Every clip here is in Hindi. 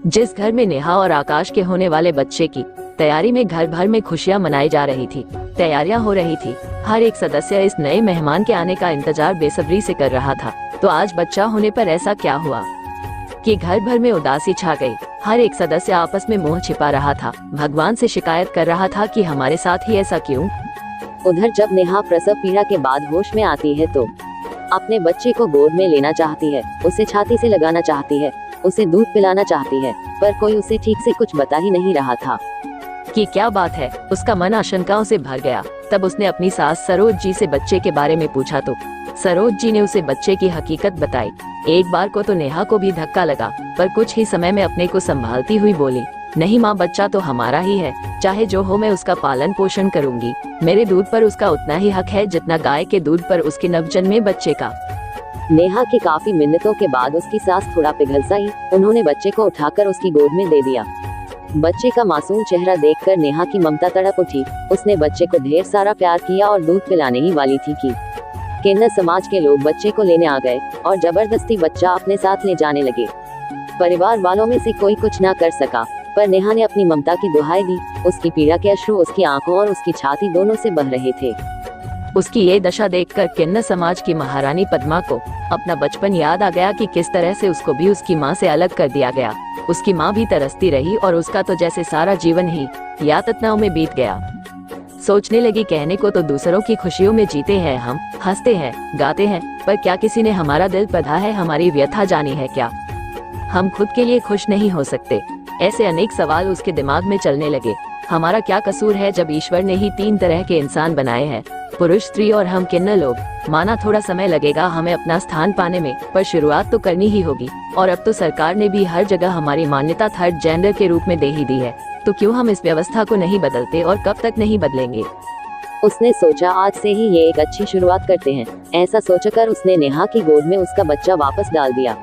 जिस घर में नेहा और आकाश के होने वाले बच्चे की तैयारी में घर भर में खुशियां मनाई जा रही थी। तैयारियां हो रही थी, हर एक सदस्य इस नए मेहमान के आने का इंतजार बेसब्री से कर रहा था। तो आज बच्चा होने पर ऐसा क्या हुआ कि घर भर में उदासी छा गई। हर एक सदस्य आपस में मुंह छिपा रहा था, भगवान से शिकायत कर रहा था कि हमारे साथ ही ऐसा क्यों। उधर जब नेहा प्रसव पीड़ा के बाद होश में आती है तो अपने बच्चे को गोद में लेना चाहती है, उसे छाती से लगाना चाहती है, उसे दूध पिलाना चाहती है, पर कोई उसे ठीक से कुछ बता ही नहीं रहा था कि क्या बात है। उसका मन आशंकाओं से भर गया। तब उसने अपनी सास सरोज जी से बच्चे के बारे में पूछा तो सरोज जी ने उसे बच्चे की हकीकत बताई। एक बार को तो नेहा को भी धक्का लगा, पर कुछ ही समय में अपने को संभालती हुई बोली, नहीं माँ, बच्चा तो हमारा ही है, चाहे जो हो मैं उसका पालन पोषण करूंगी। मेरे दूध पर उसका उतना ही हक है जितना गाय के दूध पर उसके नवजन्मे बच्चे का। नेहा की काफी मिन्नतों के बाद उसकी सास थोड़ा पिघल सी, उन्होंने बच्चे को उठाकर उसकी गोद में दे दिया। बच्चे का मासूम चेहरा देखकर नेहा की ममता तड़प उठी। उसने बच्चे को ढेर सारा प्यार किया और दूध पिलाने ही वाली थी कि किन्नर समाज के लोग बच्चे को लेने आ गए और जबरदस्ती बच्चा अपने साथ ले जाने लगे। परिवार वालों में से कोई कुछ ना कर सका, पर नेहा ने अपनी ममता की दुहाई दी। उसकी पीड़ा के अश्रु उसकी आंखों और उसकी छाती दोनों से बह रहे थे। उसकी ये दशा देखकर किन्नर समाज की महारानी पद्मा को अपना बचपन याद आ गया कि किस तरह से उसको भी उसकी माँ से अलग कर दिया गया। उसकी माँ भी तरसती रही और उसका तो जैसे सारा जीवन ही यातनाओं में बीत गया। सोचने लगी, कहने को तो दूसरों की खुशियों में जीते हैं हम, हंसते हैं, गाते हैं, पर क्या किसी ने हमारा दिल पढ़ा है, हमारी व्यथा जानी है क्या? हम खुद के लिए खुश नहीं हो सकते? ऐसे अनेक सवाल उसके दिमाग में चलने लगे। हमारा क्या कसूर है जब ईश्वर ने ही 3 तरह के इंसान बनाए हैं, पुरुष, स्त्री और हम किन्नर लोग। माना थोड़ा समय लगेगा हमें अपना स्थान पाने में, पर शुरुआत तो करनी ही होगी। और अब तो सरकार ने भी हर जगह हमारी मान्यता थर्ड जेंडर के रूप में दे ही दी है, तो क्यों हम इस व्यवस्था को नहीं बदलते और कब तक नहीं बदलेंगे? उसने सोचा आज से ही ये एक अच्छी शुरुआत करते हैं। ऐसा सोचकर उसने नेहा की गोद में उसका बच्चा वापस डाल दिया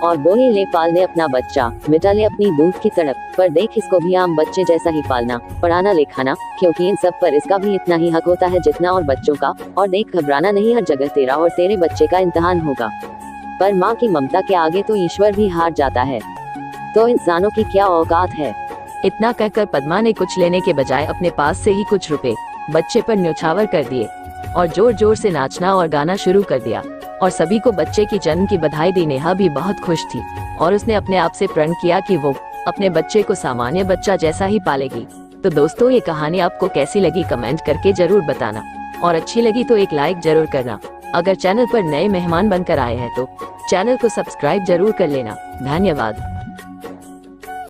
और बोली, ले पाल ले अपना बच्चा, मिटा ले अपनी दूध की तड़प, पर देख इसको भी आम बच्चे जैसा ही पालना, पढ़ाना, लिखाना, क्योंकि इन सब पर इसका भी इतना ही हक होता है जितना और बच्चों का। और देख, घबराना नहीं, हर जगह तेरा और तेरे बच्चे का इम्तिहान होगा। पर माँ की ममता के आगे तो ईश्वर भी हार जाता है, तो इंसानों की क्या औकात है। इतना कहकर पद्मा ने कुछ लेने के बजाय अपने पास से ही कुछ रुपए बच्चे पर न्योछावर कर दिए और जोर जोर से नाचना और गाना शुरू कर दिया और सभी को बच्चे की जन्म की बधाई दी। नेहा भी बहुत खुश थी और उसने अपने आप से प्रण किया कि वो अपने बच्चे को सामान्य बच्चा जैसा ही पालेगी। तो दोस्तों, ये कहानी आपको कैसी लगी कमेंट करके जरूर बताना, और अच्छी लगी तो एक लाइक जरूर करना। अगर चैनल पर नए मेहमान बनकर आए हैं तो चैनल को सब्सक्राइब जरूर कर लेना। धन्यवाद।